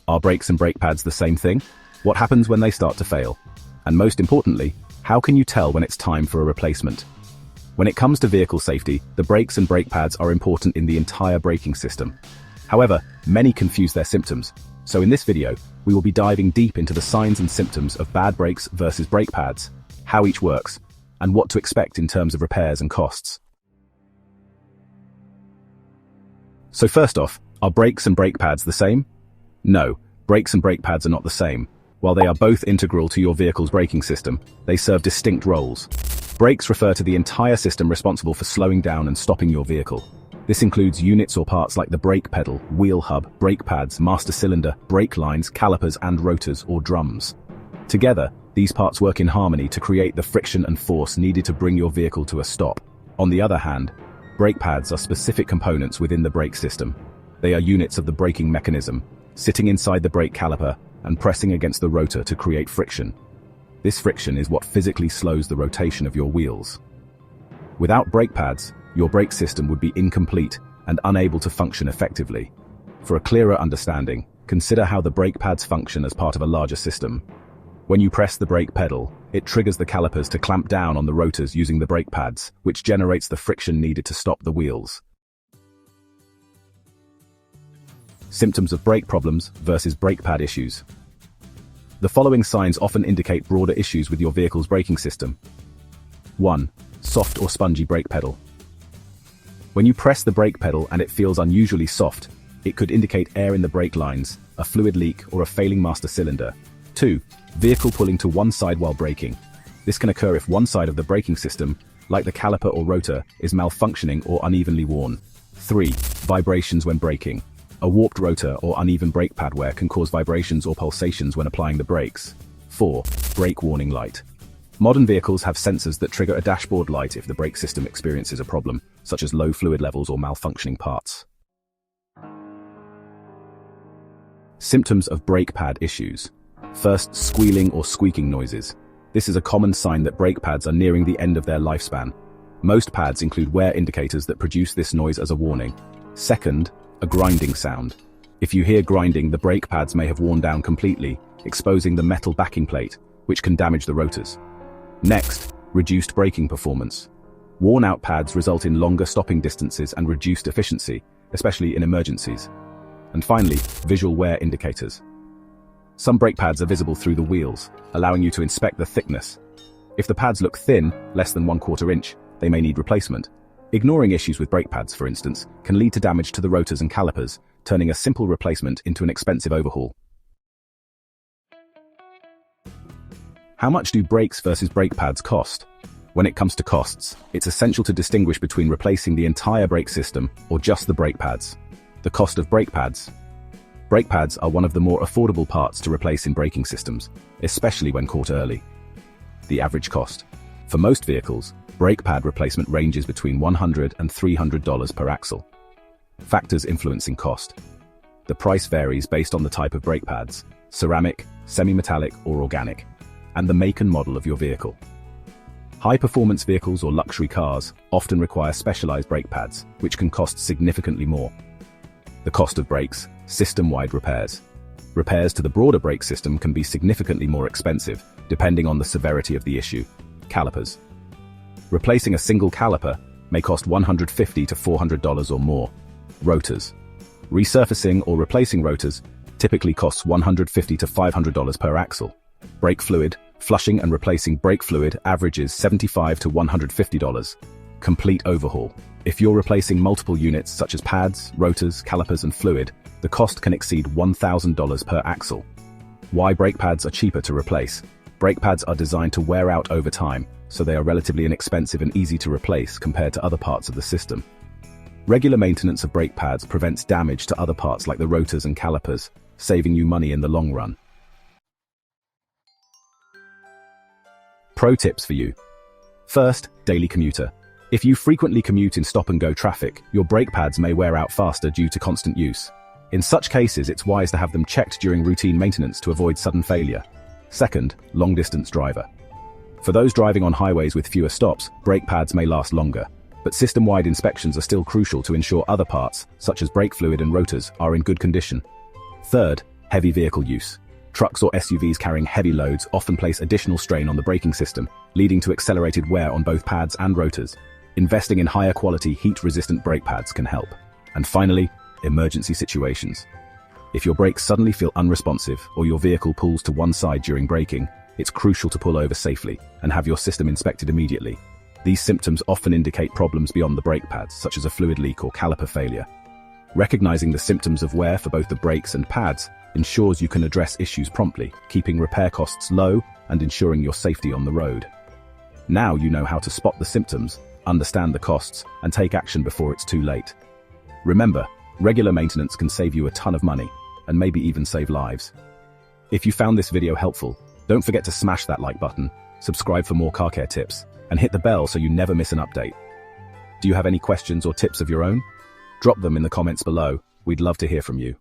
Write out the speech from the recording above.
Are brakes and brake pads the same thing? What happens when they start to fail? And most importantly, how can you tell when it's time for a replacement? When it comes to vehicle safety, the brakes and brake pads are important in the entire braking system. However, many confuse their symptoms. So in this video, we will be diving deep into the signs and symptoms of bad brakes versus brake pads, how each works, and what to expect in terms of repairs and costs. So first off, are brakes and brake pads the same? No, brakes and brake pads are not the same. While they are both integral to your vehicle's braking system, they serve distinct roles. Brakes refer to the entire system responsible for slowing down and stopping your vehicle. This includes units or parts like the brake pedal, wheel hub, brake pads, master cylinder, brake lines, calipers, and rotors or drums. Together, these parts work in harmony to create the friction and force needed to bring your vehicle to a stop. On the other hand, brake pads are specific components within the brake system. They are units of the braking mechanism, sitting inside the brake caliper and pressing against the rotor to create friction. This friction is what physically slows the rotation of your wheels. Without brake pads, your brake system would be incomplete and unable to function effectively. For a clearer understanding, consider how the brake pads function as part of a larger system. When you press the brake pedal, it triggers the calipers to clamp down on the rotors using the brake pads, which generates the friction needed to stop the wheels. Symptoms of brake problems versus brake pad issues. The following signs often indicate broader issues with your vehicle's braking system. 1. Soft or spongy brake pedal. When you press the brake pedal and it feels unusually soft, it could indicate air in the brake lines, a fluid leak, or a failing master cylinder. 2. Vehicle pulling to one side while braking. This can occur if one side of the braking system, like the caliper or rotor, is malfunctioning or unevenly worn. 3. Vibrations when braking. A warped rotor or uneven brake pad wear can cause vibrations or pulsations when applying the brakes. 4. Brake warning light. Modern vehicles have sensors that trigger a dashboard light if the brake system experiences a problem, such as low fluid levels or malfunctioning parts. Symptoms of brake pad issues. First, squealing or squeaking noises. This is a common sign that brake pads are nearing the end of their lifespan. Most pads include wear indicators that produce this noise as a warning. Second, a grinding sound. If you hear grinding, the brake pads may have worn down completely, exposing the metal backing plate, which can damage the rotors. Next, reduced braking performance. Worn-out pads result in longer stopping distances and reduced efficiency, especially in emergencies. And finally, visual wear indicators. Some brake pads are visible through the wheels, allowing you to inspect the thickness. If the pads look thin, less than 1/4 inch, they may need replacement. Ignoring issues with brake pads, for instance, can lead to damage to the rotors and calipers, turning a simple replacement into an expensive overhaul. How much do brakes versus brake pads cost? When it comes to costs, it's essential to distinguish between replacing the entire brake system or just the brake pads. The cost of brake pads. Brake pads are one of the more affordable parts to replace in braking systems, especially when caught early. The average cost. For most vehicles, brake pad replacement ranges between $100 and $300 per axle. Factors influencing cost. The price varies based on the type of brake pads, ceramic, semi-metallic, or organic, and the make and model of your vehicle. High-performance vehicles or luxury cars often require specialized brake pads, which can cost significantly more. The cost of brakes, system-wide repairs. Repairs to the broader brake system can be significantly more expensive, depending on the severity of the issue. Calipers. Replacing a single caliper may cost $150 to $400 or more. Rotors. Resurfacing or replacing rotors typically costs $150 to $500 per axle. Brake fluid. Flushing and replacing brake fluid averages $75 to $150. Complete overhaul. If you're replacing multiple units such as pads, rotors, calipers, and fluid, the cost can exceed $1,000 per axle. Why brake pads are cheaper to replace? Brake pads are designed to wear out over time, so they are relatively inexpensive and easy to replace compared to other parts of the system. Regular maintenance of brake pads prevents damage to other parts like the rotors and calipers, saving you money in the long run. Pro tips for you. First, daily commuter. If you frequently commute in stop-and-go traffic, your brake pads may wear out faster due to constant use. In such cases, it's wise to have them checked during routine maintenance to avoid sudden failure. Second, long-distance driver. For those driving on highways with fewer stops, brake pads may last longer, but system-wide inspections are still crucial to ensure other parts, such as brake fluid and rotors, are in good condition. Third, Heavy vehicle use. Trucks or SUVs carrying heavy loads often place additional strain on the braking system, leading to accelerated wear on both pads and rotors. Investing in higher quality heat-resistant brake pads can help. And finally, emergency situations. If your brakes suddenly feel unresponsive or your vehicle pulls to one side during braking, it's crucial to pull over safely and have your system inspected immediately. These symptoms often indicate problems beyond the brake pads, such as a fluid leak or caliper failure. Recognizing the symptoms of wear for both the brakes and pads ensures you can address issues promptly, keeping repair costs low and ensuring your safety on the road. Now you know how to spot the symptoms, understand the costs, and take action before it's too late. Remember, regular maintenance can save you a ton of money, and maybe even save lives. If you found this video helpful, don't forget to smash that like button, subscribe for more car care tips, and hit the bell so you never miss an update. Do you have any questions or tips of your own? Drop them in the comments below. We'd love to hear from you.